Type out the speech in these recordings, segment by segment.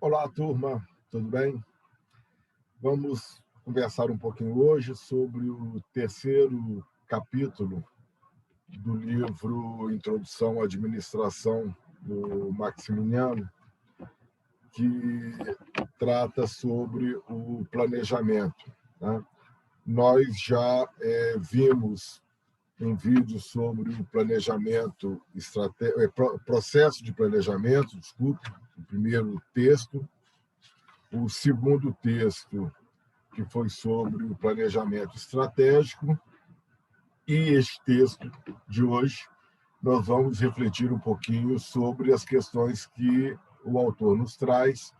Olá, turma, tudo bem? Vamos conversar um pouquinho hoje sobre o terceiro capítulo do livro Introdução à Administração, do Maximiliano, que trata sobre o planejamento, né? Nós já vimos um vídeo sobre o planejamento, processo de planejamento, desculpe, o primeiro texto. O segundo texto, que foi sobre o planejamento estratégico, e este texto de hoje nós vamos refletir um pouquinho sobre as questões que o autor nos traz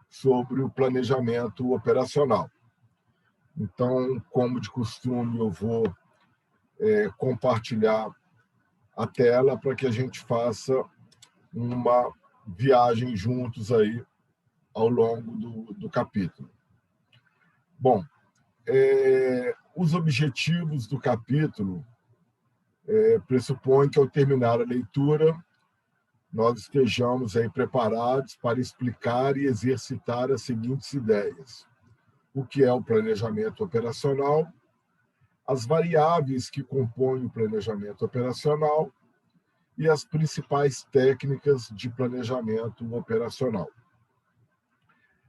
sobre o planejamento operacional. Então, como de costume, eu vou compartilhar a tela para que a gente faça uma viagem juntos aí ao longo do capítulo. Bom, os objetivos do capítulo pressupõem que, ao terminar a leitura, nós estejamos aí preparados para explicar e exercitar as seguintes ideias: o que é o planejamento operacional, as variáveis que compõem o planejamento operacional e as principais técnicas de planejamento operacional.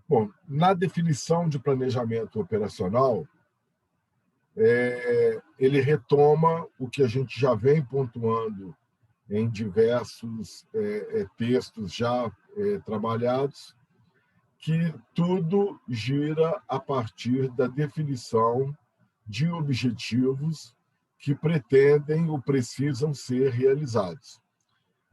Bom, na definição de planejamento operacional, ele retoma o que a gente já vem pontuando em diversos textos já trabalhados, que tudo gira a partir da definição de objetivos que pretendem ou precisam ser realizados.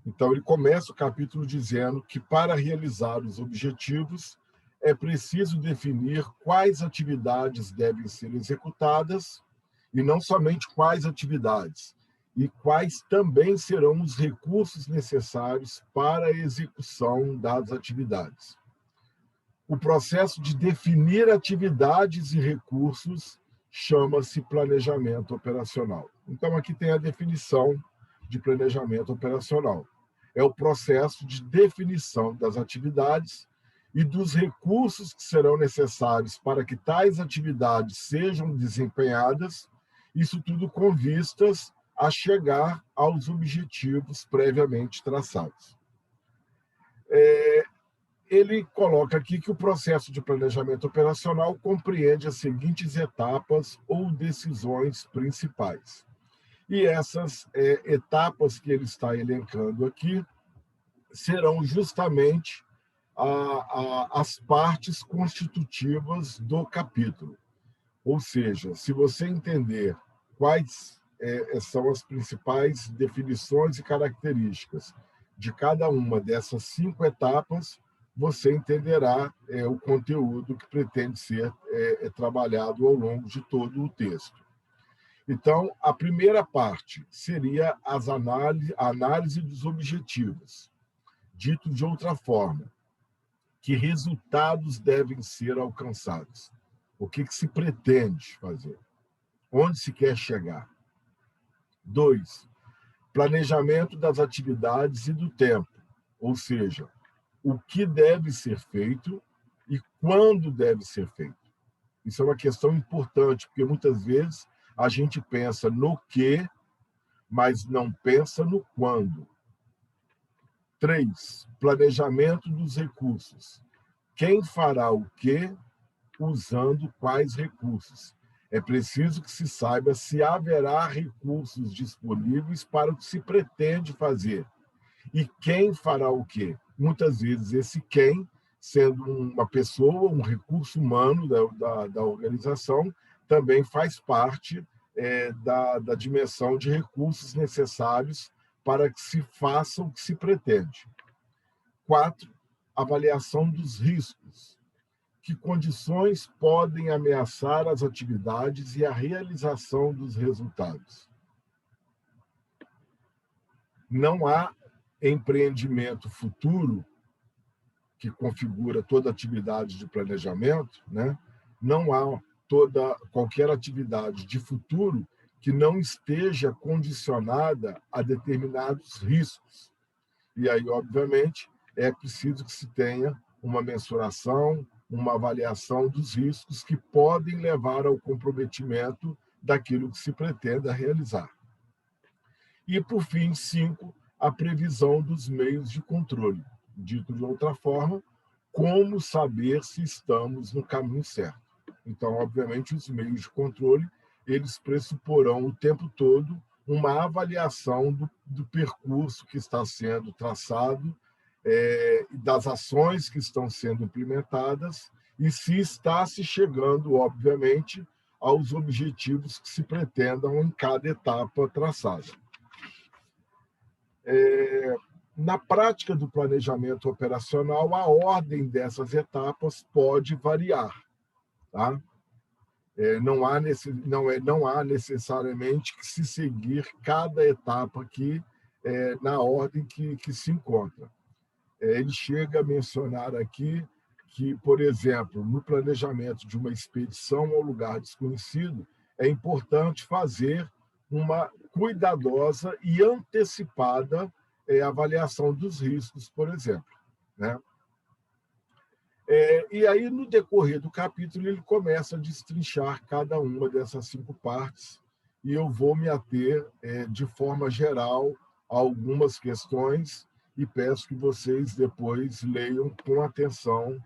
Então, ele começa o capítulo dizendo que, para realizar os objetivos, é preciso definir quais atividades devem ser executadas, e não somente quais atividades, e quais também serão os recursos necessários para a execução das atividades. O processo de definir atividades e recursos chama-se planejamento operacional. Então, aqui tem a definição de planejamento operacional. É o processo de definição das atividades e dos recursos que serão necessários para que tais atividades sejam desempenhadas, isso tudo com vistas a chegar aos objetivos previamente traçados. Ele coloca aqui que o processo de planejamento operacional compreende as seguintes etapas ou decisões principais. E essas etapas que ele está elencando aqui serão justamente as partes constitutivas do capítulo. Ou seja, se você entender quais são as principais definições e características de cada uma dessas 5 etapas, você entenderá o conteúdo que pretende ser trabalhado ao longo de todo o texto. Então, a primeira parte seria a análise dos objetivos. Dito de outra forma, que resultados devem ser alcançados? O que se pretende fazer? Onde se quer chegar? 2, planejamento das atividades e do tempo, ou seja, o que deve ser feito e quando deve ser feito. Isso é uma questão importante, porque muitas vezes a gente pensa no que, mas não pensa no quando. 3, planejamento dos recursos. Quem fará o quê, usando quais recursos? É preciso que se saiba se haverá recursos disponíveis para o que se pretende fazer. E quem fará o quê? Muitas vezes esse quem, sendo uma pessoa, um recurso humano da organização, também faz parte da dimensão de recursos necessários para que se faça o que se pretende. 4, avaliação dos riscos. Que condições podem ameaçar as atividades e a realização dos resultados? Não há empreendimento futuro, que configura toda atividade de planejamento, né? Não há qualquer atividade de futuro que não esteja condicionada a determinados riscos. E aí, obviamente, é preciso que se tenha uma mensuração, uma avaliação dos riscos que podem levar ao comprometimento daquilo que se pretenda realizar. E, por fim, 5, a previsão dos meios de controle. Dito de outra forma, como saber se estamos no caminho certo. Então, obviamente, os meios de controle, eles pressuporão o tempo todo uma avaliação do percurso que está sendo traçado, das ações que estão sendo implementadas e se está se chegando, obviamente, aos objetivos que se pretendam em cada etapa traçada. Na prática do planejamento operacional, a ordem dessas etapas pode variar. Tá? Não há necessariamente que se seguir cada etapa aqui na ordem que se encontra. Ele chega a mencionar aqui que, por exemplo, no planejamento de uma expedição ao lugar desconhecido, é importante fazer uma cuidadosa e antecipada avaliação dos riscos, por exemplo. Né? E aí, no decorrer do capítulo, ele começa a destrinchar cada uma dessas 5 partes, e eu vou me ater, de forma geral, a algumas questões, e peço que vocês depois leiam com atenção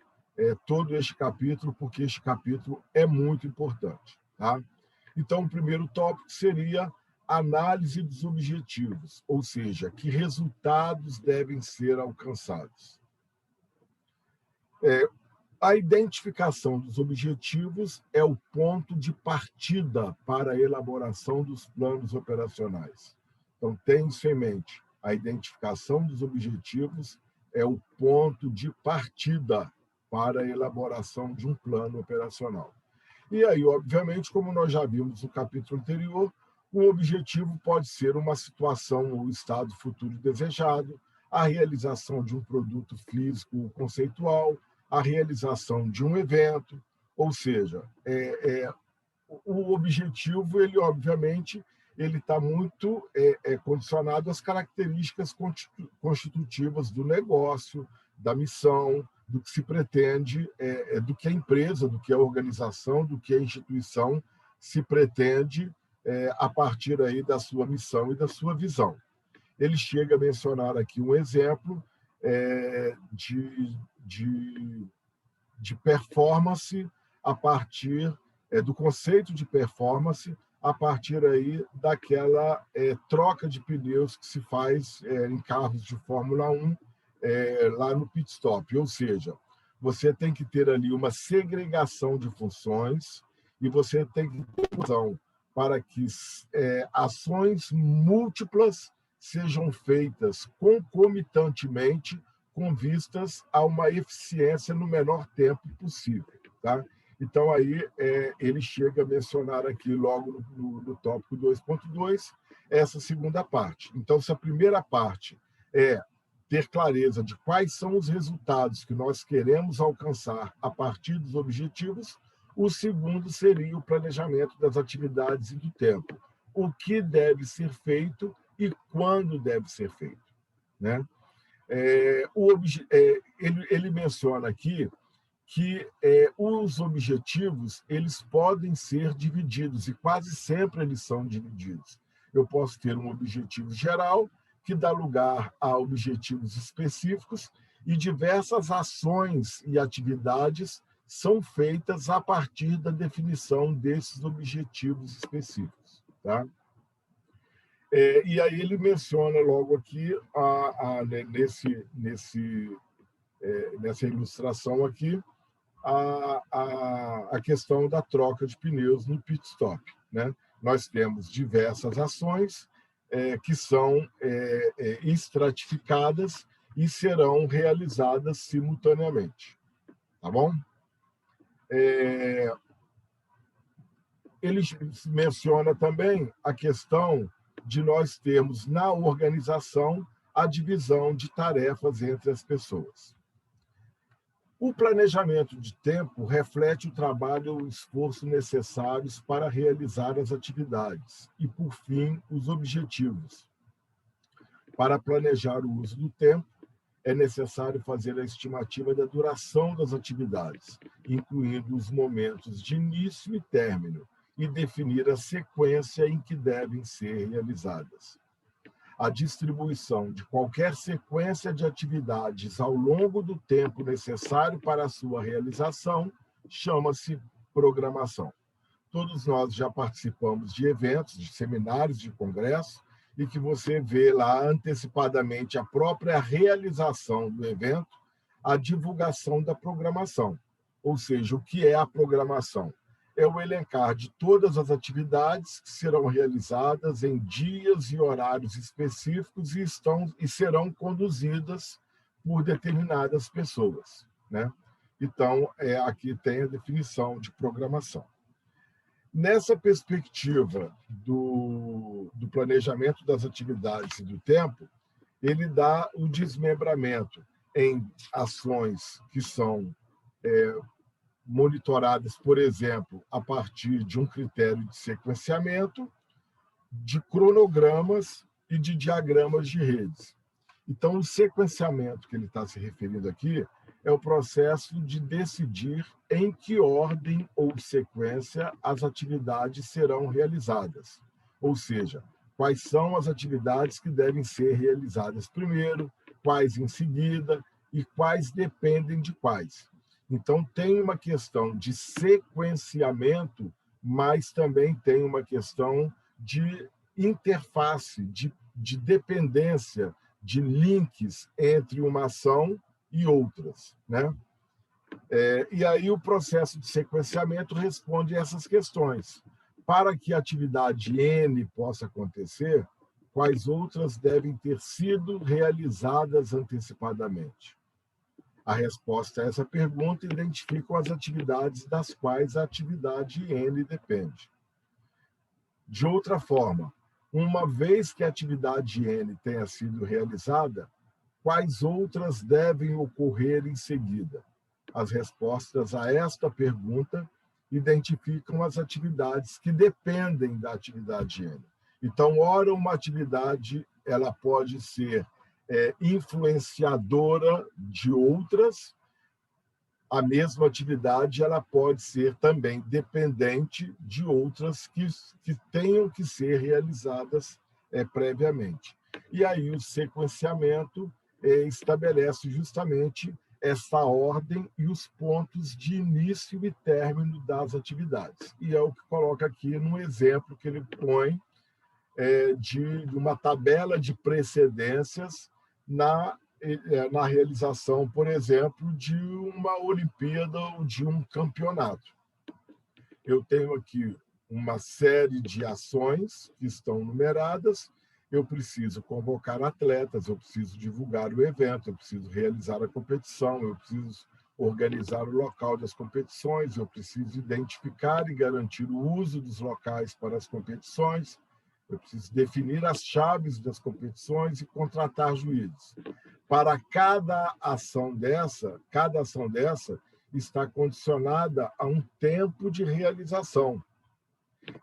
todo este capítulo, porque este capítulo é muito importante. Tá? Então, o primeiro tópico seria análise dos objetivos, ou seja, que resultados devem ser alcançados. A identificação dos objetivos é o ponto de partida para a elaboração dos planos operacionais. Então, tenha isso em mente. A identificação dos objetivos é o ponto de partida para a elaboração de um plano operacional. E aí, obviamente, como nós já vimos no capítulo anterior, o objetivo pode ser uma situação ou estado futuro desejado, a realização de um produto físico ou conceitual, a realização de um evento, ou seja, o objetivo, ele obviamente, ele está muito condicionado às características constitutivas do negócio, da missão, do que se pretende, do que a empresa, do que a organização, do que a instituição se pretende a partir aí da sua missão e da sua visão. Ele chega a mencionar aqui um exemplo de performance a partir do conceito de performance a partir aí daquela troca de pneus que se faz em carros de Fórmula 1 lá no pit stop. Ou seja, você tem que ter ali uma segregação de funções e você tem que ter função para que ações múltiplas sejam feitas concomitantemente com vistas a uma eficiência no menor tempo possível. Tá? Então, aí ele chega a mencionar aqui, logo no tópico 2.2, essa segunda parte. Então, se a primeira parte é ter clareza de quais são os resultados que nós queremos alcançar a partir dos objetivos, o segundo seria o planejamento das atividades e do tempo. O que deve ser feito e quando deve ser feito. Né? Ele menciona aqui que os objetivos eles podem ser divididos, e quase sempre eles são divididos. Eu posso ter um objetivo geral, que dá lugar a objetivos específicos, e diversas ações e atividades são feitas a partir da definição desses objetivos específicos. Tá? E aí ele menciona logo aqui, nessa ilustração aqui, a questão da troca de pneus no pit stop. Né? Nós temos diversas ações que são estratificadas e serão realizadas simultaneamente. Tá bom? Ele menciona também a questão de nós termos na organização a divisão de tarefas entre as pessoas. O planejamento de tempo reflete o trabalho e o esforço necessários para realizar as atividades e, por fim, os objetivos. Para planejar o uso do tempo, é necessário fazer a estimativa da duração das atividades, incluindo os momentos de início e término, e definir a sequência em que devem ser realizadas. A distribuição de qualquer sequência de atividades ao longo do tempo necessário para a sua realização chama-se programação. Todos nós já participamos de eventos, de seminários, de congressos, e que você vê lá antecipadamente a própria realização do evento, a divulgação da programação. Ou seja, o que é a programação? É o elencar de todas as atividades que serão realizadas em dias e horários específicos e serão conduzidas por determinadas pessoas, né? Então, aqui tem a definição de programação. Nessa perspectiva do planejamento das atividades e do tempo, ele dá o desmembramento em ações que são monitoradas, por exemplo, a partir de um critério de sequenciamento, de cronogramas e de diagramas de redes. Então, o sequenciamento que ele está se referindo aqui é o processo de decidir em que ordem ou sequência as atividades serão realizadas. Ou seja, quais são as atividades que devem ser realizadas primeiro, quais em seguida e quais dependem de quais. Então, tem uma questão de sequenciamento, mas também tem uma questão de interface, de dependência, de links entre uma ação e outras, né? E aí o processo de sequenciamento responde a essas questões. Para que a atividade N possa acontecer, quais outras devem ter sido realizadas antecipadamente? A resposta a essa pergunta identifica as atividades das quais a atividade N depende. De outra forma, uma vez que a atividade N tenha sido realizada, quais outras devem ocorrer em seguida? As respostas a esta pergunta identificam as atividades que dependem da atividade N. Então, ora, uma atividade ela pode ser influenciadora de outras, a mesma atividade ela pode ser também dependente de outras que tenham que ser realizadas previamente. E aí o sequenciamento estabelece justamente essa ordem e os pontos de início e término das atividades. E é o que coloca aqui no exemplo que ele põe de uma tabela de precedências na realização, por exemplo, de uma Olimpíada ou de um campeonato. Eu tenho aqui uma série de ações que estão numeradas, eu preciso convocar atletas, eu preciso divulgar o evento, eu preciso realizar a competição, eu preciso organizar o local das competições, eu preciso identificar e garantir o uso dos locais para as competições, eu preciso definir as chaves das competições e contratar juízes. Para cada ação dessa está condicionada a um tempo de realização.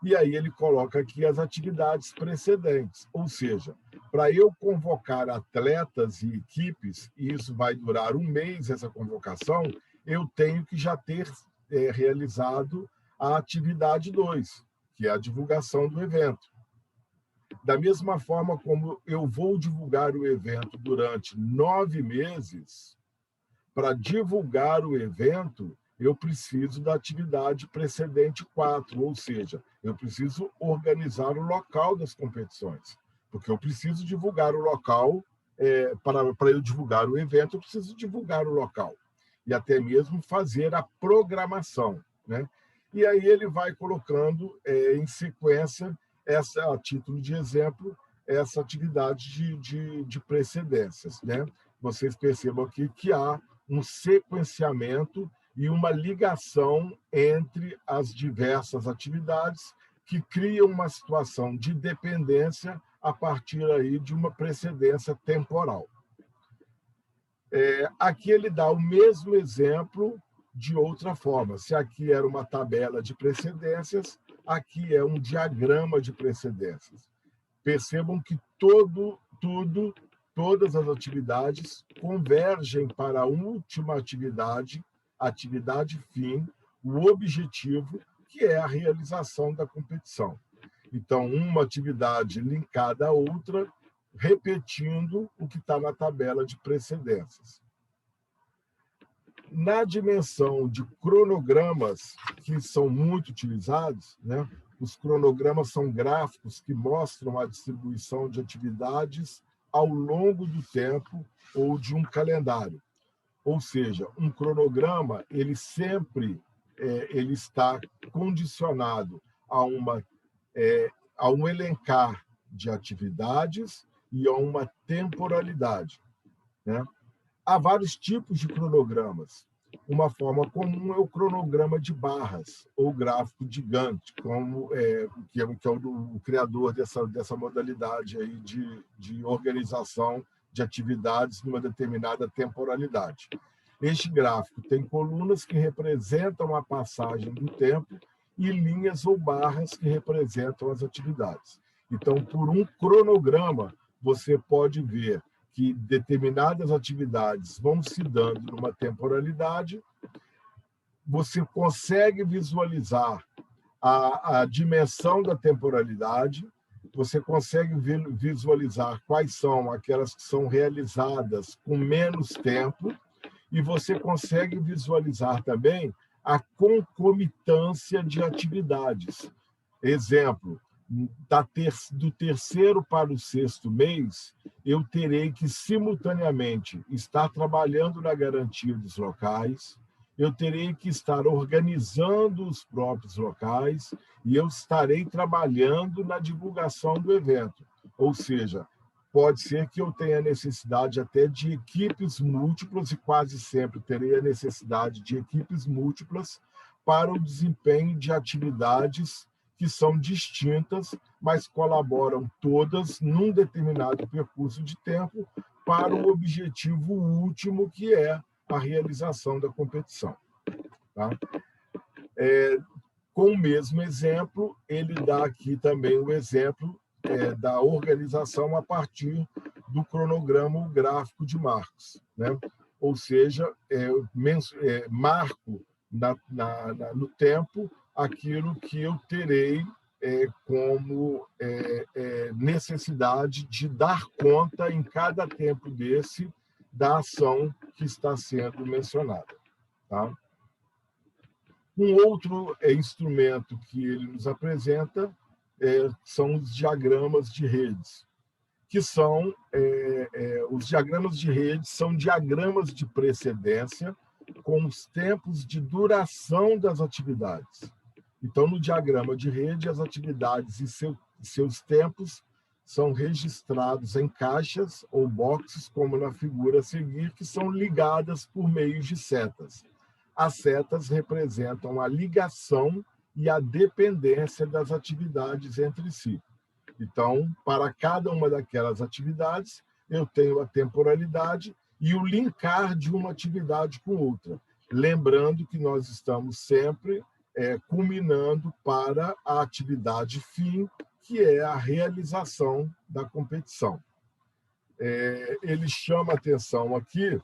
E aí ele coloca aqui as atividades precedentes, ou seja, para eu convocar atletas e equipes, e isso vai durar um mês, essa convocação, eu tenho que já ter realizado a atividade 2, que é a divulgação do evento. Da mesma forma como eu vou divulgar o evento durante 9 meses, para divulgar o evento, eu preciso da atividade precedente 4, ou seja, eu preciso organizar o local das competições, porque eu preciso divulgar o local, para eu divulgar o evento, eu preciso divulgar o local, e até mesmo fazer a programação, né? E aí ele vai colocando em sequência, a título de exemplo, essa atividade de precedências, né? Vocês percebam aqui que há um sequenciamento e uma ligação entre as diversas atividades que criam uma situação de dependência a partir aí de uma precedência temporal. Aqui ele dá o mesmo exemplo de outra forma. Se aqui era uma tabela de precedências, aqui é um diagrama de precedências. Percebam que tudo todas as atividades convergem para a última atividade, atividade fim, o objetivo, que é a realização da competição. Então, uma atividade linkada à outra, repetindo o que está na tabela de precedências. Na dimensão de cronogramas, que são muito utilizados, né? Os cronogramas são gráficos que mostram a distribuição de atividades ao longo do tempo ou de um calendário. Ou seja, um cronograma, ele sempre ele está condicionado a um elencar de atividades e a uma temporalidade, né? Há vários tipos de cronogramas. Uma forma comum é o cronograma de barras, ou gráfico de Gantt, que é o criador dessa modalidade aí de organização de atividades numa determinada temporalidade. Este gráfico tem colunas que representam a passagem do tempo e linhas ou barras que representam as atividades. Então, por um cronograma, você pode ver que determinadas atividades vão se dando numa temporalidade, você consegue visualizar a dimensão da temporalidade, você consegue visualizar quais são aquelas que são realizadas com menos tempo, e você consegue visualizar também a concomitância de atividades. Exemplo, do terceiro para o sexto mês, eu terei que, simultaneamente, estar trabalhando na garantia dos locais, eu terei que estar organizando os próprios locais e eu estarei trabalhando na divulgação do evento. Ou seja, pode ser que eu tenha necessidade até de equipes múltiplas, e quase sempre terei a necessidade de equipes múltiplas para o desempenho de atividades que são distintas, mas colaboram todas num determinado percurso de tempo para o objetivo último, que é a realização da competição. Tá? Com o mesmo exemplo, ele dá aqui também o exemplo da organização a partir do cronograma gráfico de Marcos, né? Ou seja, marco no tempo aquilo que eu terei como necessidade de dar conta em cada tempo desse da ação que está sendo mencionada. Tá? Um outro instrumento que ele nos apresenta são os diagramas de redes, que são os diagramas de redes são diagramas de precedência com os tempos de duração das atividades. Então, no diagrama de rede, as atividades e seus tempos são registrados em caixas ou boxes, como na figura a seguir, que são ligadas por meio de setas. As setas representam a ligação e a dependência das atividades entre si. Então, para cada uma daquelas atividades, eu tenho a temporalidade e o linkar de uma atividade com outra. Lembrando que nós estamos sempre culminando para a atividade fim, que é a realização da competição. Ele chama atenção aqui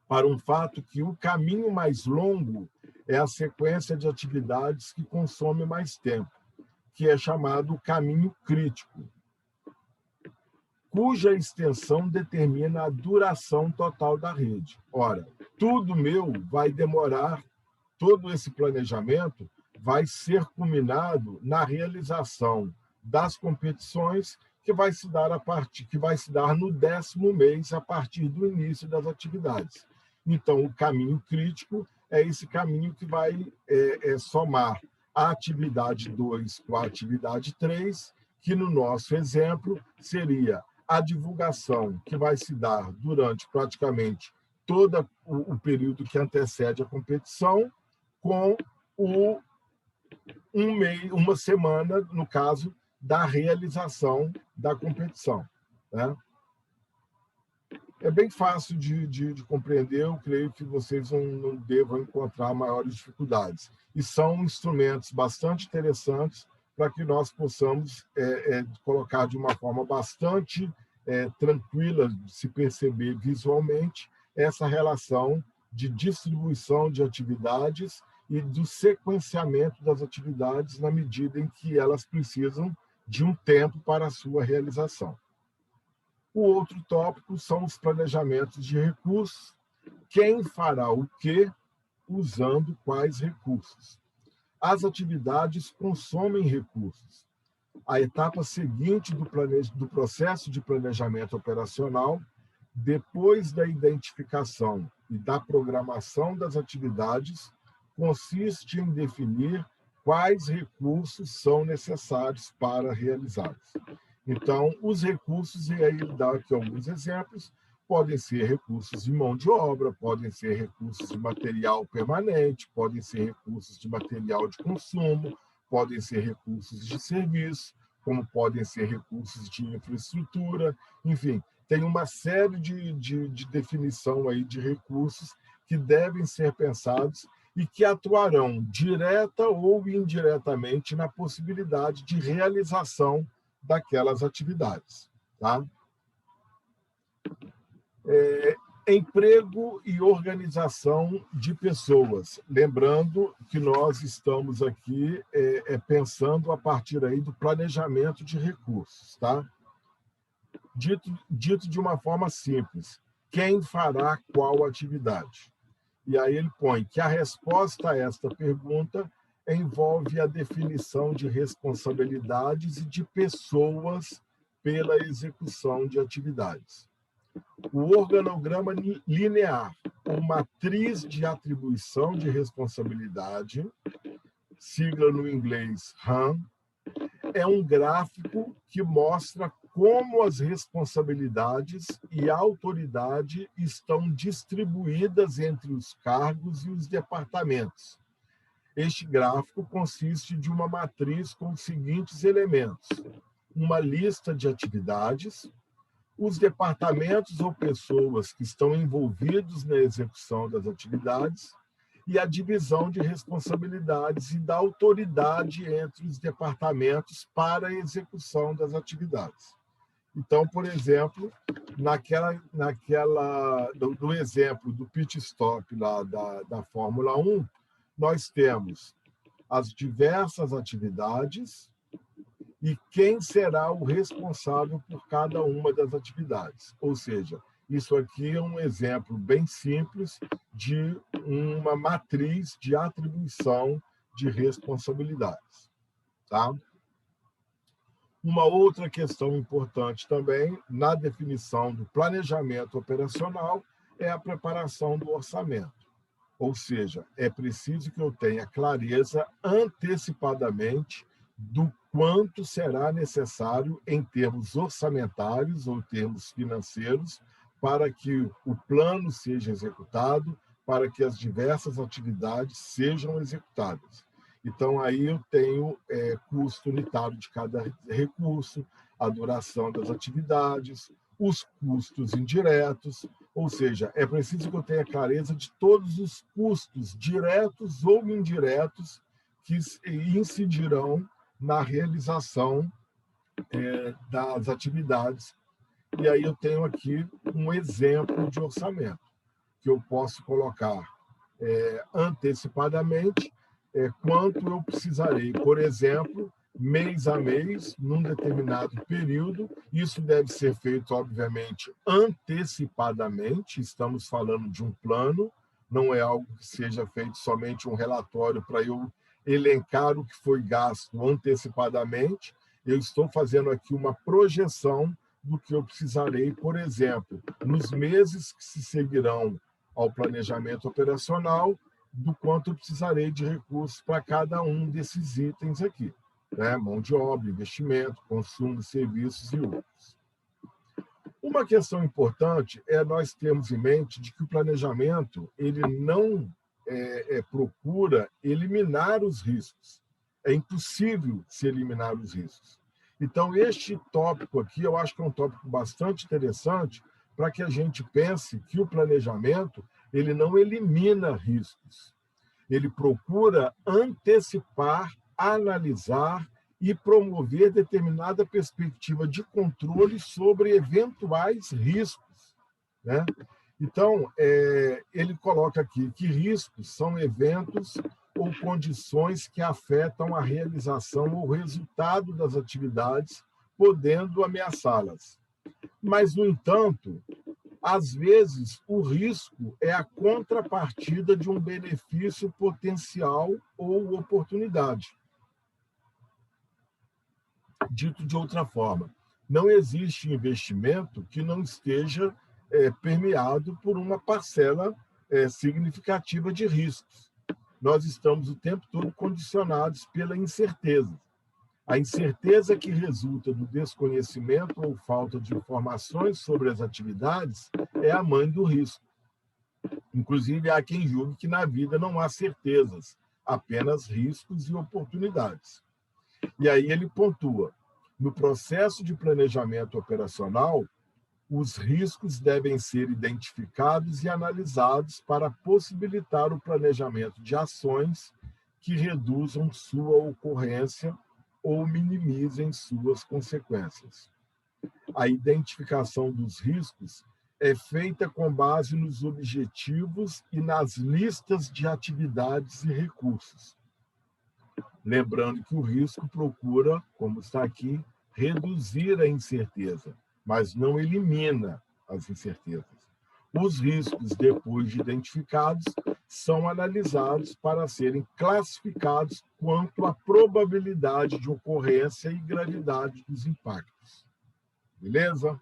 para um fato que o caminho mais longo é a sequência de atividades que consome mais tempo, que é chamado caminho crítico, cuja extensão determina a duração total da rede. Ora, tudo meu vai demorar, todo esse planejamento vai ser culminado na realização das competições que vai se dar no 10º mês a partir do início das atividades. Então, o caminho crítico é esse caminho que vai somar a atividade 2 com a atividade 3, que no nosso exemplo seria a divulgação, que vai se dar durante praticamente todo o período que antecede a competição, com uma semana, no caso, da realização da competição. Né? É bem fácil de compreender, eu creio que vocês não devam encontrar maiores dificuldades. E são instrumentos bastante interessantes para que nós possamos colocar de uma forma bastante tranquila de se perceber visualmente essa relação de distribuição de atividades e do sequenciamento das atividades na medida em que elas precisam de um tempo para a sua realização. O outro tópico são os planejamentos de recursos. Quem fará o quê, usando quais recursos? As atividades consomem recursos. A etapa seguinte do processo de planejamento operacional, depois da identificação e da programação das atividades, consiste em definir quais recursos são necessários para realizá-los. Então, os recursos, e aí ele dá aqui alguns exemplos, podem ser recursos de mão de obra, podem ser recursos de material permanente, podem ser recursos de material de consumo, podem ser recursos de serviço, como podem ser recursos de infraestrutura, enfim, tem uma série de definição aí de recursos que devem ser pensados e que atuarão direta ou indiretamente na possibilidade de realização daquelas atividades. Tá? Emprego e organização de pessoas. Lembrando que nós estamos aqui pensando a partir aí do planejamento de recursos. Tá? Dito de uma forma simples, quem fará qual atividade? E aí ele põe que a resposta a esta pergunta envolve a definição de responsabilidades e de pessoas pela execução de atividades. O organograma linear, ou matriz de atribuição de responsabilidade, sigla no inglês RAM, é um gráfico que mostra como as responsabilidades e a autoridade estão distribuídas entre os cargos e os departamentos. Este gráfico consiste de uma matriz com os seguintes elementos: uma lista de atividades, os departamentos ou pessoas que estão envolvidos na execução das atividades e a divisão de responsabilidades e da autoridade entre os departamentos para a execução das atividades. Então, por exemplo, no exemplo do pit stop lá da Fórmula 1, nós temos as diversas atividades e quem será o responsável por cada uma das atividades. Ou seja, isso aqui é um exemplo bem simples de uma matriz de atribuição de responsabilidades. Tá? Uma outra questão importante também na definição do planejamento operacional é a preparação do orçamento. Ou seja, é preciso que eu tenha clareza antecipadamente do quanto será necessário em termos orçamentários ou termos financeiros para que o plano seja executado, para que as diversas atividades sejam executadas. Então, aí eu tenho custo unitário de cada recurso, a duração das atividades, os custos indiretos, ou seja, é preciso que eu tenha clareza de todos os custos diretos ou indiretos que incidirão na realização das atividades. E aí eu tenho aqui um exemplo de orçamento, que eu posso colocar antecipadamente quanto eu precisarei, por exemplo, mês a mês, num determinado período. Isso deve ser feito, obviamente, antecipadamente. Estamos falando de um plano, não é algo que seja feito somente um relatório para eu elencar o que foi gasto antecipadamente. Eu estou fazendo aqui uma projeção do que eu precisarei, por exemplo, nos meses que se seguirão ao planejamento operacional, do quanto eu precisarei de recursos para cada um desses itens aqui, né? Mão de obra, investimento, consumo, serviços e outros. Uma questão importante é nós termos em mente de que o planejamento ele não procura eliminar os riscos. É impossível se eliminar os riscos. Então, este tópico aqui, eu acho que é um tópico bastante interessante para que a gente pense que o planejamento ele não elimina riscos. Ele procura antecipar, analisar e promover determinada perspectiva de controle sobre eventuais riscos, né? Então, ele coloca aqui que riscos são eventos ou condições que afetam a realização ou resultado das atividades, podendo ameaçá-las. Mas, no entanto, às vezes, o risco é a contrapartida de um benefício potencial ou oportunidade. Dito de outra forma, não existe investimento que não esteja permeado por uma parcela significativa de riscos. Nós estamos o tempo todo condicionados pela incerteza. A incerteza que resulta do desconhecimento ou falta de informações sobre as atividades é a mãe do risco. Inclusive, há quem julgue que na vida não há certezas, apenas riscos e oportunidades. E aí ele pontua: no processo de planejamento operacional, os riscos devem ser identificados e analisados para possibilitar o planejamento de ações que reduzam sua ocorrência ou minimizem suas consequências. A identificação dos riscos é feita com base nos objetivos e nas listas de atividades e recursos. Lembrando que o risco procura, como está aqui, reduzir a incerteza, mas não elimina as incertezas. Os riscos, depois de identificados, são analisados para serem classificados quanto à probabilidade de ocorrência e gravidade dos impactos. Beleza?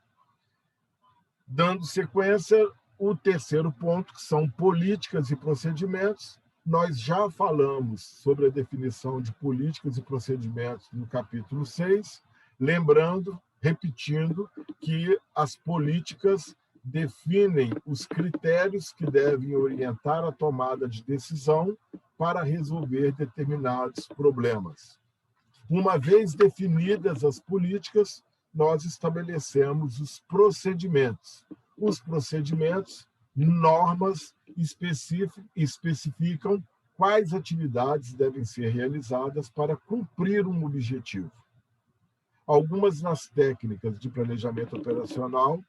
Dando sequência, o terceiro ponto, que são políticas e procedimentos. Nós já falamos sobre a definição de políticas e procedimentos no capítulo 6, lembrando, repetindo, que as políticas definem os critérios que devem orientar a tomada de decisão para resolver determinados problemas. Uma vez definidas as políticas, nós estabelecemos os procedimentos. Os procedimentos, normas, especificam quais atividades devem ser realizadas para cumprir um objetivo. Algumas das técnicas de planejamento operacional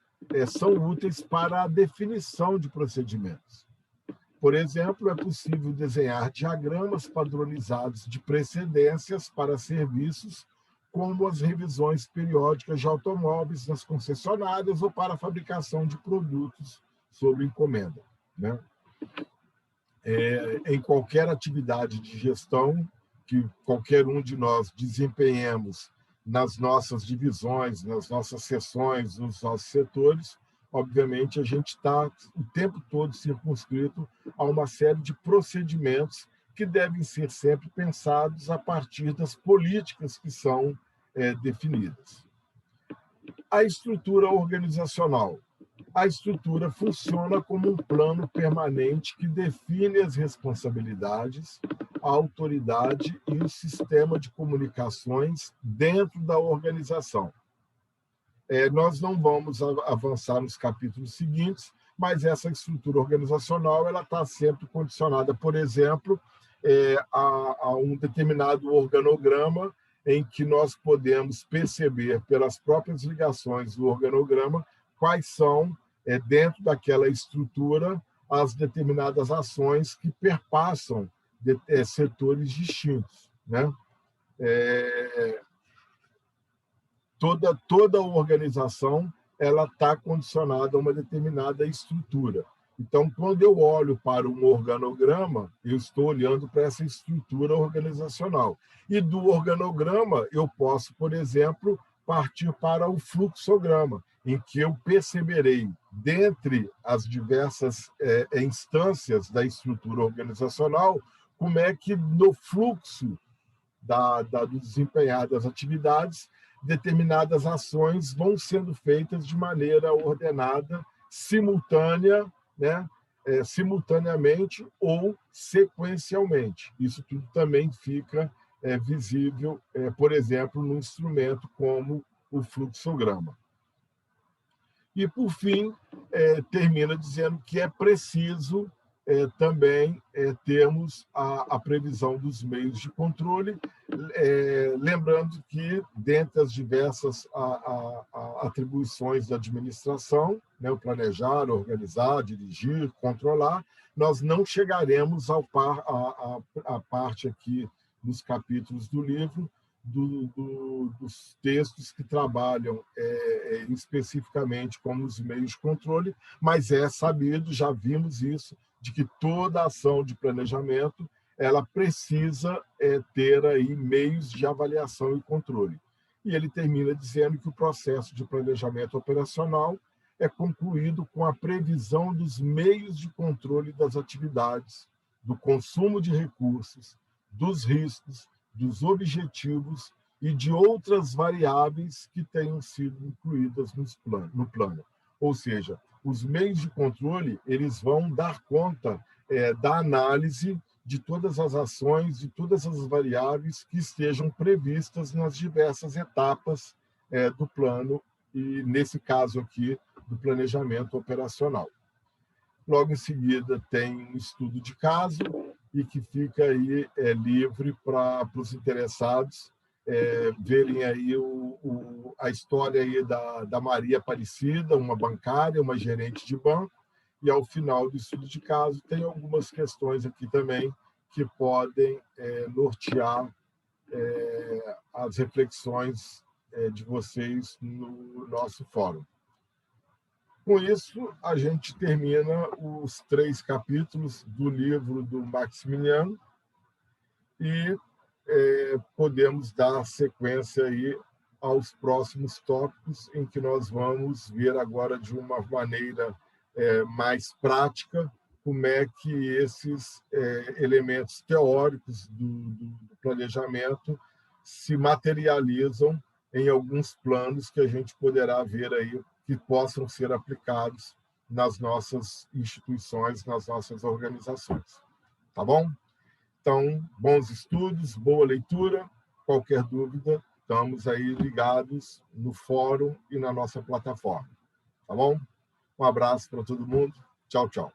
são úteis para a definição de procedimentos. Por exemplo, é possível desenhar diagramas padronizados de precedências para serviços, como as revisões periódicas de automóveis nas concessionárias ou para a fabricação de produtos sob encomenda, né? Em qualquer atividade de gestão que qualquer um de nós desempenhemos nas nossas divisões, nas nossas seções, nos nossos setores, obviamente a gente está o tempo todo circunscrito a uma série de procedimentos que devem ser sempre pensados a partir das políticas que são definidas. A estrutura organizacional. A estrutura funciona como um plano permanente que define as responsabilidades, a autoridade e o sistema de comunicações dentro da organização. Nós não vamos avançar nos capítulos seguintes, mas essa estrutura organizacional ela está sempre condicionada, por exemplo, a um determinado organograma em que nós podemos perceber pelas próprias ligações do organograma quais são, dentro daquela estrutura, as determinadas ações que perpassam setores distintos, né? Toda a organização ela está condicionada a uma determinada estrutura. Então, quando eu olho para um organograma, eu estou olhando para essa estrutura organizacional. E do organograma, eu posso, por exemplo, partir para o fluxograma, em que eu perceberei, dentre as diversas instâncias da estrutura organizacional, como é que no fluxo do desempenhar das atividades, determinadas ações vão sendo feitas de maneira ordenada, simultânea, né? Simultaneamente ou sequencialmente. Isso tudo também fica visível, por exemplo, num instrumento como o fluxograma. E, por fim, termina dizendo que é preciso também temos a previsão dos meios de controle, lembrando que, dentre as diversas atribuições da administração, né, o planejar, organizar, dirigir, controlar, nós não chegaremos à parte aqui nos capítulos do livro dos textos que trabalham especificamente como os meios de controle, mas é sabido, já vimos isso, de que toda ação de planejamento ela precisa ter aí meios de avaliação e controle. E ele termina dizendo que o processo de planejamento operacional é concluído com a previsão dos meios de controle das atividades, do consumo de recursos, dos riscos, dos objetivos e de outras variáveis que tenham sido incluídas no plano. Ou seja, os meios de controle eles vão dar conta da análise de todas as ações, de todas as variáveis que estejam previstas nas diversas etapas do plano e, nesse caso aqui, do planejamento operacional. Logo em seguida, tem um estudo de caso e que fica aí livre para os interessados verem aí a história aí da Maria Aparecida, uma bancária, uma gerente de banco, e ao final do estudo de caso tem algumas questões aqui também que podem nortear as reflexões de vocês no nosso fórum. Com isso, a gente termina os 3 capítulos do livro do Maximiano e podemos dar sequência aí aos próximos tópicos, em que nós vamos ver agora de uma maneira mais prática como é que esses elementos teóricos do planejamento se materializam em alguns planos que a gente poderá ver aí que possam ser aplicados nas nossas instituições, nas nossas organizações. Tá bom? Então, bons estudos, boa leitura. Qualquer dúvida, estamos aí ligados no fórum e na nossa plataforma. Tá bom? Um abraço para todo mundo. Tchau, tchau.